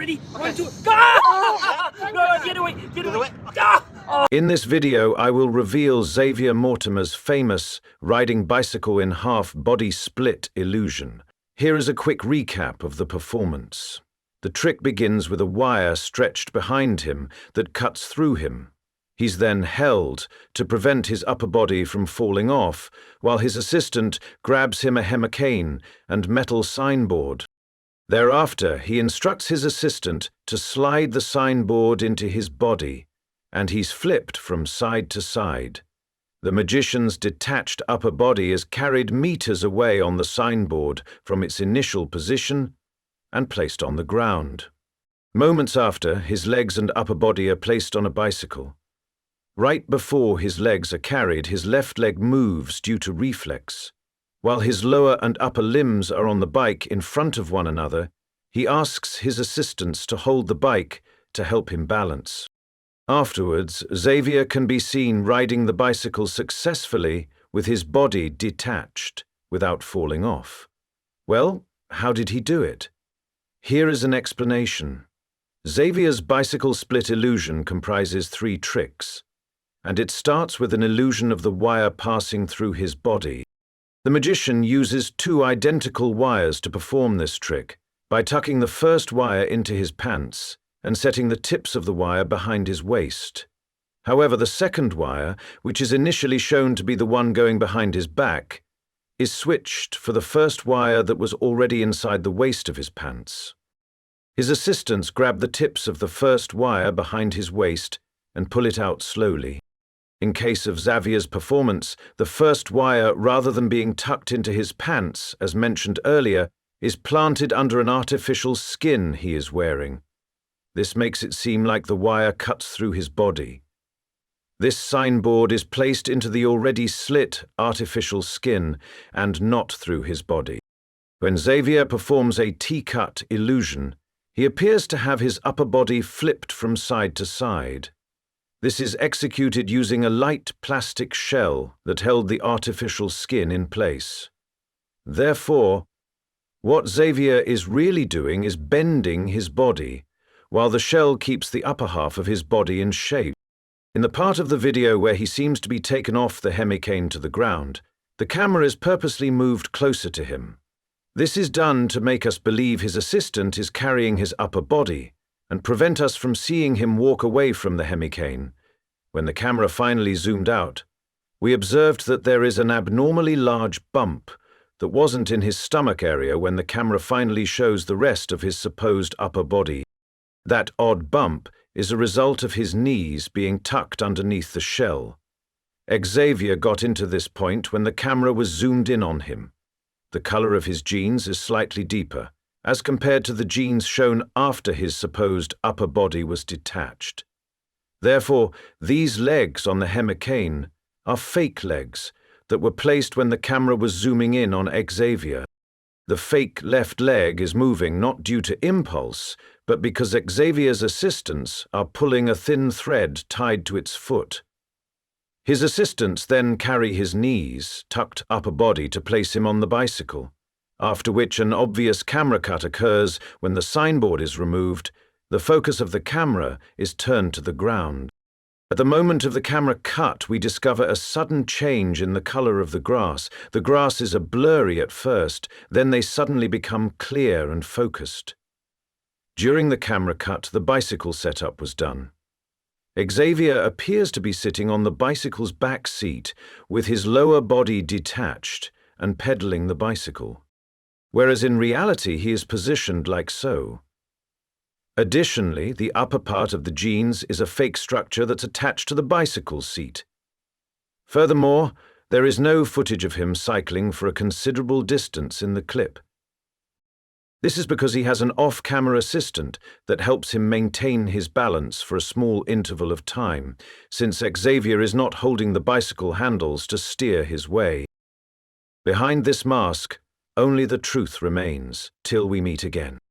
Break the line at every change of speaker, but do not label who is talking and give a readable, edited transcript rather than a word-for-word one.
ready? 1, 2, go! No, get away, get away. Ah!
In this video, I will reveal Xavier Mortimer's famous riding bicycle in half body split illusion. Here is a quick recap of the performance. The trick begins with a wire stretched behind him that cuts through him. He's then held to prevent his upper body from falling off, while his assistant grabs him a hain and metal signboard. Thereafter, he instructs his assistant to slide the signboard into his body, and he's flipped from side to side. The magician's detached upper body is carried meters away on the signboard from its initial position and placed on the ground. Moments after, his legs and upper body are placed on a bicycle. Right before his legs are carried, his left leg moves due to reflex. While his lower and upper limbs are on the bike in front of one another, he asks his assistants to hold the bike to help him balance. Afterwards, Xavier can be seen riding the bicycle successfully with his body detached, without falling off. Well, how did he do it? Here is an explanation. Xavier's bicycle split illusion comprises 3 tricks, and it starts with an illusion of the wire passing through his body. The magician uses 2 identical wires to perform this trick by tucking the first wire into his pants and setting the tips of the wire behind his waist. However, the second wire, which is initially shown to be the one going behind his back, is switched for the first wire that was already inside the waist of his pants. His assistants grab the tips of the first wire behind his waist and pull it out slowly. In case of Xavier's performance, the first wire, rather than being tucked into his pants, as mentioned earlier, is planted under an artificial skin he is wearing. This makes it seem like the wire cuts through his body. This signboard is placed into the already slit artificial skin and not through his body. When Xavier performs a T-cut illusion, he appears to have his upper body flipped from side to side. This is executed using a light plastic shell that held the artificial skin in place. Therefore, what Xavier is really doing is bending his body, while the shell keeps the upper half of his body in shape. In the part of the video where he seems to be taken off the hain to the ground, the camera is purposely moved closer to him. This is done to make us believe his assistant is carrying his upper body and prevent us from seeing him walk away from the hain. When the camera finally zoomed out, we observed that there is an abnormally large bump that wasn't in his stomach area when the camera finally shows the rest of his supposed upper body. That odd bump is a result of his knees being tucked underneath the shell. Xavier got into this point when the camera was zoomed in on him. The color of his jeans is slightly deeper, as compared to the jeans shown after his supposed upper body was detached. Therefore, these legs on the hain are fake legs that were placed when the camera was zooming in on Xavier. The fake left leg is moving not due to impulse, but because Xavier's assistants are pulling a thin thread tied to its foot. His assistants then carry his knees, tucked upper body to place him on the bicycle, after which an obvious camera cut occurs when the signboard is removed. The focus of the camera is turned to the ground. At the moment of the camera cut, we discover a sudden change in the color of the grass. The grasses are blurry at first, then they suddenly become clear and focused. During the camera cut, the bicycle setup was done. Xavier appears to be sitting on the bicycle's back seat with his lower body detached and pedaling the bicycle, whereas in reality he is positioned like so. Additionally, the upper part of the jeans is a fake structure that's attached to the bicycle seat. Furthermore, there is no footage of him cycling for a considerable distance in the clip. This is because he has an off-camera assistant that helps him maintain his balance for a small interval of time, since Xavier is not holding the bicycle handles to steer his way. Behind this mask, only the truth remains till we meet again.